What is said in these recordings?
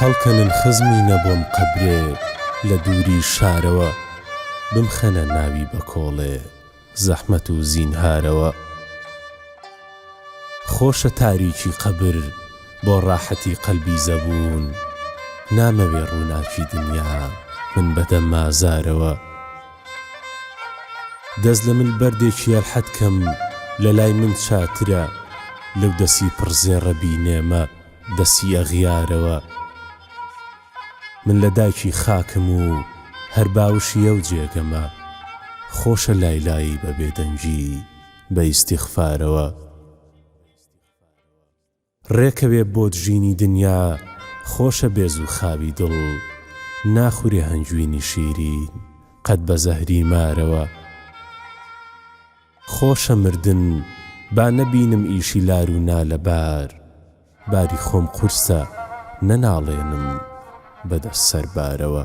هەڵکەنن خزمی نەبۆم قەبرێ لە دووری شارەوە، بمخەنە ناوی بە کۆڵێ زەحمەت و زینهارەوە. خۆشە تاریکی قەبر بۆ ڕاحەتی قەلبی زەبوون، نامەوێ ڕووناکی دنیا من بەدەم مازارەوە. دەست لە من بەردێکی ئەلحەدکەم لە لای من چاترە، لەو دەسی پڕزێڕە بینێمە دەسی ئەغیارەوە. من لە دایکی خاکم و هەر باوشی ئەو جێگەمە، خۆشە لایلایی بە بێدەنگی بە ئیستیغفارەوە. ڕێکەوێ بۆ دژینی دنیا خۆشە بێز و خاوی دڵ، ناخورێ هەنجوینی شیرین قەت بە زەهری مارەوە. خۆشە مردن با نەبینم ئیشی لار و نالەبار، باری خۆم قورسە نەناڵێنم بەدەست سەربارەوە.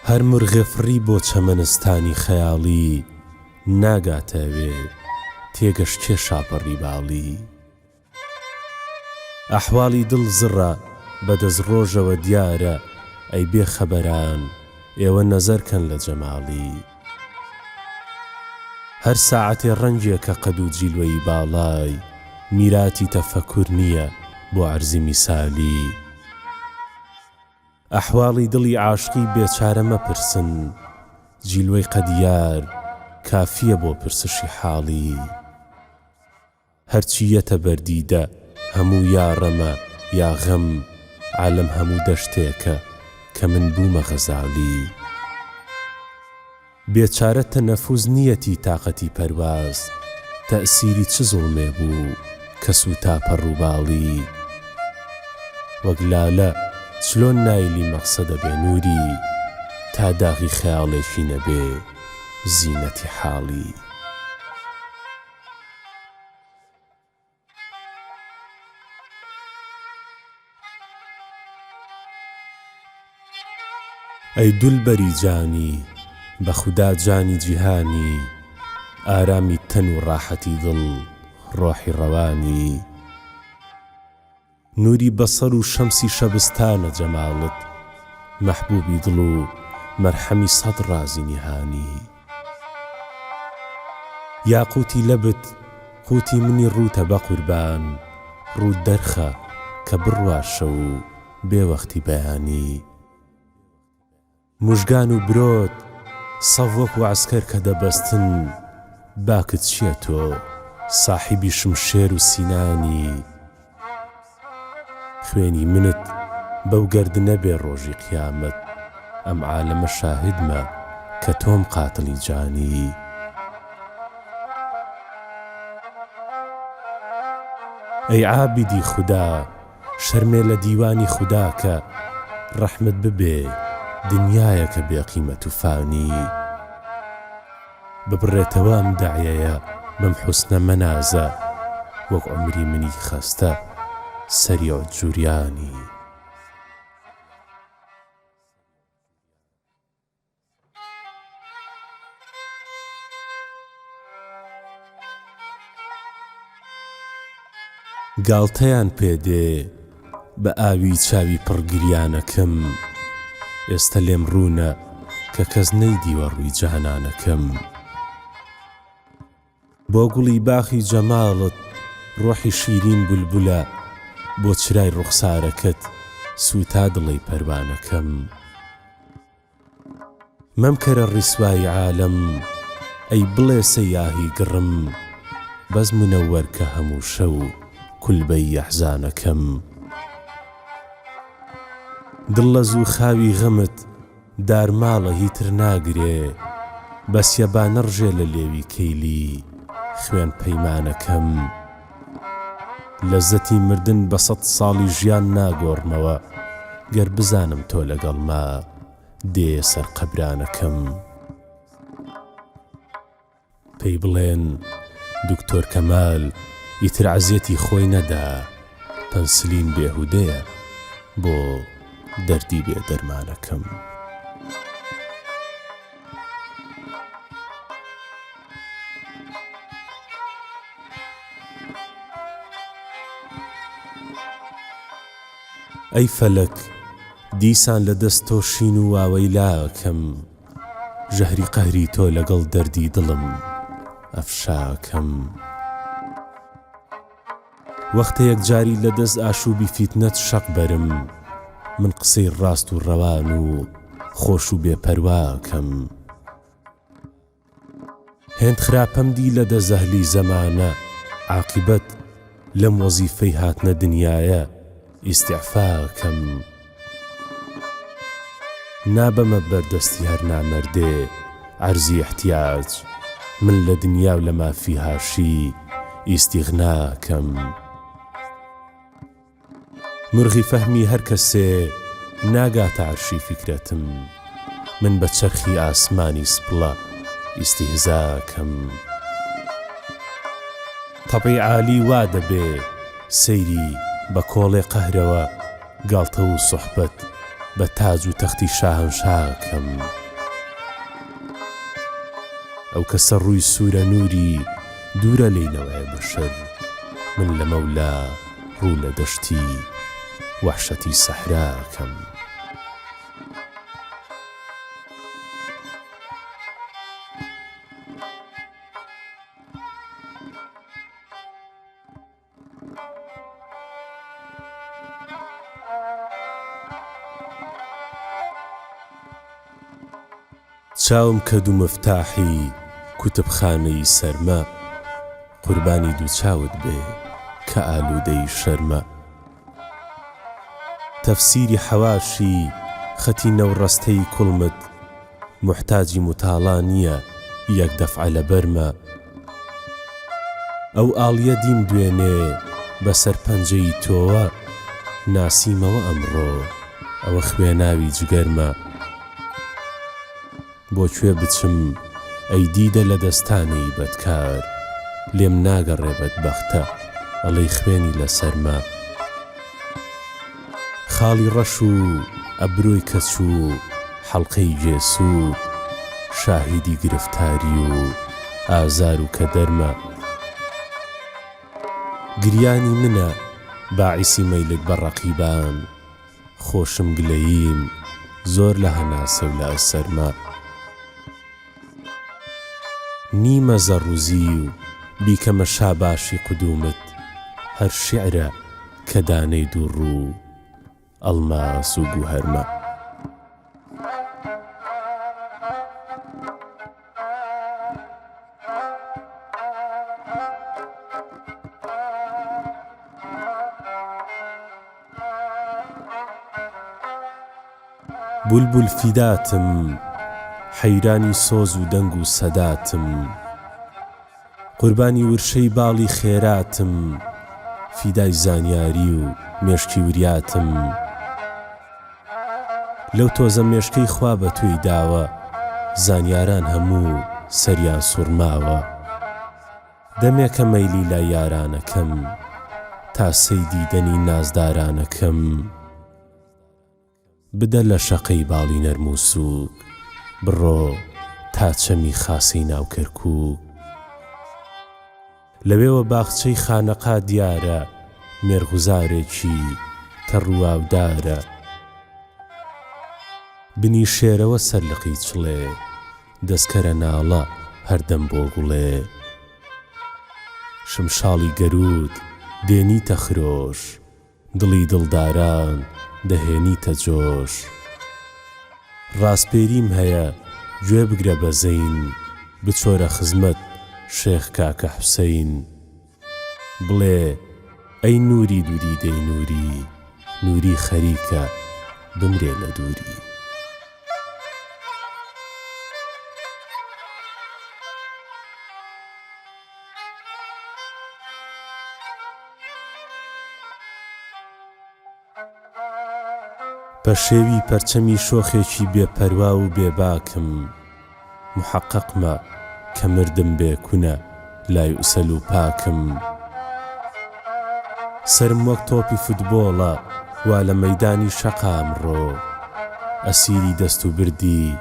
هەر مرغێفڕی بۆ چەمەنستانی خەیاڵی، ناگاتەوێ تێگەشتێ شاپەڕی باڵی. ئەحواڵی دڵ زڕە بەدەست ڕۆژەوە دیارە، ئەی بێخەبەران ئێوە نەزەرکەن لە جەماڵی. هەر ساعەتێ ڕەنگێکە قەد و جیلوەی باڵای، میراتی تەفەکوور نییە بۆ عەرزی میسالی. ئەحواڵی دڵی عاشقی بێچارە مەپرسن، جیلوەی قەدیار کافیە بۆ پرسشی حاڵی. هەرچی یەتە بەردیدە هەموو یا ڕەمە یا غەم، عالەم هەموو دەشتێکە کە من بوومە غەزالی. بێچارە تەنەفوز نیەتی تاقەتی پەرواز، تەئسیری چ زوڵمێ بوو کە سوتا پەڕووباڵی. وەک لالە چلۆن نایلی مەقسەدە بێ نووری، تا داغی خەیاڵێکی نەبێ زینەتی حاڵی. ئەی دولبەری جانی بە خودا جانی جیهانی، ئارامی تەن و ڕاحەتی دڵ ڕۆحی ڕەوانی. نووری بەسەر و شەمسی شەبستانە جەماڵت، مەحبوبی دڵ و مەرحەمی سەد ڕازی نیهانی. یاقوتی لەبت قوتی منی ڕووتە بە قوربان، ڕوود دەرخە کە بڕواشە و بێوەختی بەیانی. موژگان و برۆت سەڤ وەک عەسکەر کە دەبەستن، باکت چییە تۆ ساحیبی شمشێر و سینانی. خوێنی منت بەو گەردنە بێ ڕۆژی قیامەت، ئەم عالەمە شاهدمە کە تۆم قاتڵی جانی. ئەی عابیدی خودا شەرمێ لە دیوانی خودا کە، ڕەحمت ببێ دنیایەکە بێ قیمەت و فانی. ببڕێتەوە ئەم دەعیەیە بەم حوسنە مەنازە، وەک عومری منی خەستە سەریع جوریانی. گاڵتەیان پێدێ بە ئاوی چاوی پڕگریانەکەم، ئێستا لێم ڕوونە کە کەس نەیدیوە ڕووی جانانەکەم. بۆ گوڵی باخی جەماڵت ڕۆحی شیرین بولبولە، بۆ چرای ڕوخسارەکەت سوتا دڵی پەروانەکەم. مەمکەرە ڕیسوای عالەم ئەی بڵێ سەیاهی گڕم، بەز منەوەر کە هەموو شەو کولبەی ئەحزانەکەم. دڵ لە زوو خاوی غەمت دارماڵە هیتر ناگرێ، بەسیە با نەڕژێ لە لێوی کەیلی خوێن پەیمانەکەم. لەزەتی مردن بە 100 ساڵی ژیان ناگۆڕمەوە، گەر بزانم تۆ لەگەڵما دێ سەر قەبرانەکەم. پێی بڵێن دکتۆر کەمال ئیتر عەزیەتی خۆی نەدا، پەنسلین بێهودەیە بۆ دەردی بێ دەرمانەکەم. ئەی فەلەک دیسان لە دەست تۆ شین و واوەی لاکەم، ژەهری قەهری تۆ لەگەڵ دەردی دڵم ئەفشاکەم. وەختە یەکجاری لە دەست ئاشوبی فیتنەت شەق بەرم، من قسەی ڕاست و ڕەوان و خۆش و بێپەرواکەم. هێند خراپەم دی لە دەست ئەهلی زەمانە، عاقبەت لەم وەزیفەی هاتنە دنیایە ئیستیعفاکەم. نابەمە بەردەستی هەر نامەردێ عەرزی احتیاج، من لە دنیا و لە مافی هاشی ئیستیغناکەم. مرغی فەهمی هەر کەسێ ناگاتە عەرشی فیکرەتم، من بە چەرخی ئاسمانی سپڵە ئیستیهزاکەم. تەبعی عالی وا دەبێ سەیری بە کۆڵێ قەهرەوە، گاڵتە و سوحبەت بە تاج و تەختی شاهەنشاکەم. ئەو کەسە ڕووی سوورە نووری دوورە لێینەوەیە بەشەر، من لە مەولا ڕوو لە دەشتی وەحشەتی سەحراکەم. چاوم کە دوو مفتاحی کوتبخانەی سەرمە، قوربانی دوو چاوت بێ کە ئالوودەی شەرمە. تەفسیری حەواشی خەتی نەوڕەستەی کوڵمت، محتاجی متاڵا نییە یەک دەفعە لە بەرمە. ئەو ئاڵیە دیم دوێنێ بەسەر پەنجەی تۆوە، ناسیمەوە ئەمڕۆ ئەوە خوێناوی جگەرمە. بۆکوێ بچم ئەی دیدە لە دەستانەی بەدکار، لێم ناگەڕێ بەدبەختە ئەڵەی خوێنی لەسەرمە. خاڵی ڕەش و ئەبرۆی کەچوو حەڵقەی جێسوود، شاهیدی گرفتاری و ئازار و کەدەرمە. گریانی منە باعیسی مەیلت بە ڕەقیبان، خۆشم گلەییم زۆر لە هەناسە و لە ئەسەرمە. نیمە زەڕوزی و بیکەمە شاباشی قدومت، هەر شیعرە کە دانەی دووڕوو ئەڵماس و گوهەرمە. بولبول فیداتم حەیرانی سۆز و دەنگ و سەداتم، قوربانی ورشەی باڵی خێراتم، فیدای زانیاری و مێشکی وریاتم. لەو تۆزە مێشکەی خوا بە توی داوە، زانیاران هەموو سەریان سوڕماوە. دەمێکە مەیلی لای یارانەکەم، تا سەیدی دەنی نازدارانەکەم. بدە لە شەقەی باڵی نەرم و سووک، بڕۆ تا چەمی خاسی ناو کەرکووک. لەوێوە باخچەی خانەقا دیارە، مێرغوزارێکی تەڕواودارە. بنی شێرەوە سەرلقی چڵێ، دەستکەرە ناڵە هەردەم بۆ گوڵێ. شمشاڵی گەرود دێنیتە خرۆش، دڵی دڵداران دەهێنیتە جۆش. ڕاستپێریم هەیە گوێ بگرە بە زەین، بچۆرە خزمەت شێخ کاکە حوسەین. بڵێ ئەی نووری دووری دەی نووری، نووری خەریکە بمرێ لە دووری. بە شێوی پەرچەمی شۆخێکی بێپەروا و بێباکم، محەققمە کە مردم بێکونە لای ئوسەل و پاکم. سرم وەک تۆپی فوتبۆڵە وا لە مەیدانی شەقامڕۆ ئەسیری دەست و بردی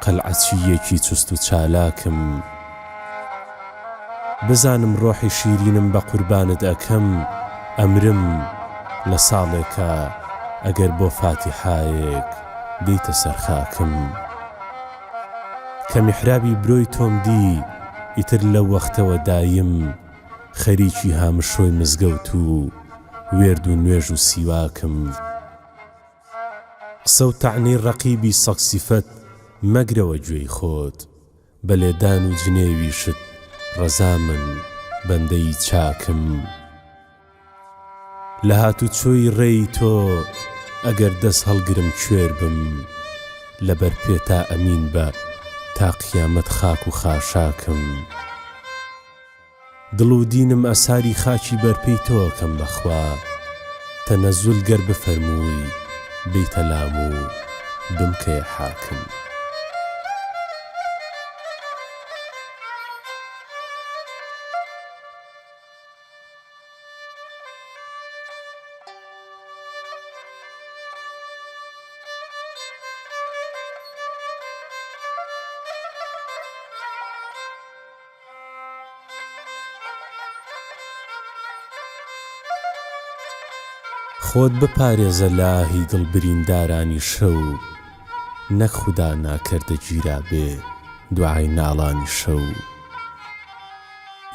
قەلعەچیەکی چوست و چالاکم. بزانم ڕۆحی شیرینم بە قوربانت ئەکەم، ئەمرم لە ساڵێکە ئەگەر بۆ فاتیحایەک دەیتە سەرخاکم. کە میحرابی برۆی تۆم دی ئیتر لەو وەختەوە دایم، خەریکی هامشۆی مزگەوت و وێرد و نوێژ و سیواکم. قسە و تەعنەی ڕەقیبی سەگ سیفەت مەگرەوە گوێی خۆت، بە لێدان و جنێویشت ڕەزا من بەندەی چاکم. لە هاتوچۆی ڕێی تۆ ئەگەر دەست هەڵگرم کوێر بم، لەبەر پێ تا ئەمین بە تا قیامەت خاک و خاشاکم. دڵ و دینم ئەساری خاکی بەرپەی تۆکەم بەخوا، تەنەزول گەر بفەرمووی بیتە لام و بمکەیە حاکم. خۆت بپارێزە لاهی دڵبریندارانی شەو، نەک خودا ناکەردە گیرا بێ دوعای ناڵانی شەو.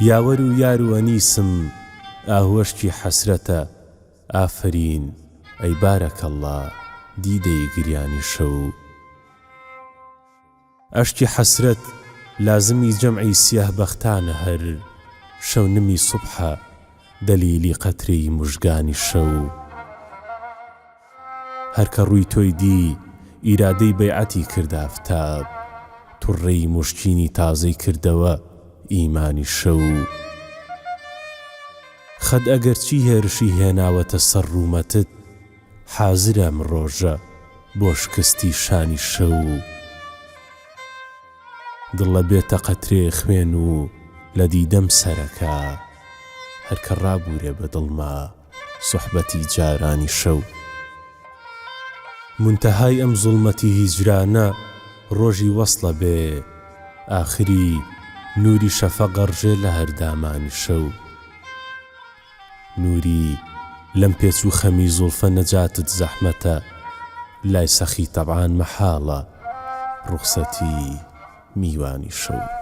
یاوەر و یار و ئەنیسم ئاهوەشکی حەسرەتە، ئافرین ئەی بارەکەڵڵا دیدەی گریانی شەو. ئەشکی حەسرەت لازمی جەمعی سیاه بەختانە، هەر شەو نمی سوبحە دەلیلی قەترەی موژگانی شەو. هەرکە ڕووی تۆی دی ئیرادەی بەیعەتی کردا ئافتاب، توڕێی موشکینی تازەی کردەوە ئیمانی شەو. خەد ئەگەرچی هێرشی هێناوەتە سەر ڕوومەتت، حازرە من ڕۆژە بۆ شکستی شانی شەو. دڵ لە بێتە قەترێ خوێن و لە دیدەم سەرەکە، هەرکە ڕابوورێ بە دڵما سوحبەتی جارانی شەو. منتەهای ئەم زوڵمەتی هیجرانە ڕۆژی وەسڵە بێ، ئاخری نوری شەفەق ئەڕژێ لە هەردامانی شەو. نوری لەم پێچ و خەمی زوڵفە نەجاتت زەحمەتە، لای سەخی تەبعان مەحاڵە ڕوخسەتی میوانی شەو.